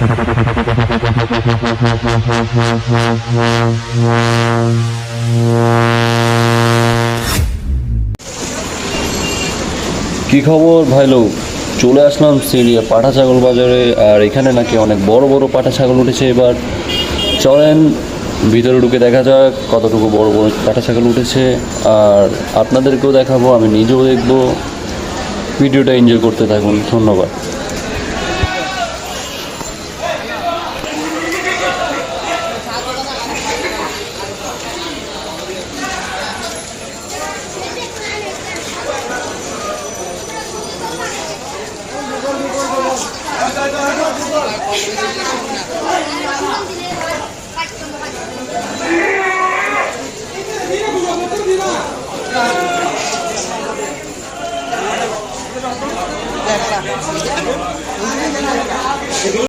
কি খবর ভাই লোক, চলে আসলাম সিরিয়া পাঠা ছাগল বাজারে। আর এখানে নাকি অনেক বড় বড় পাঠা ছাগল উঠেছে। এবার চলেন ভিতরে ঢুকে দেখা যাক কতটুকু বড় বড় পাঠা ছাগল উঠেছে। আর আপনাদেরকেও দেখাবো, আমি নিজেও দেখবো। ভিডিওটা এনজয় করতে থাকুন। ধন্যবাদ।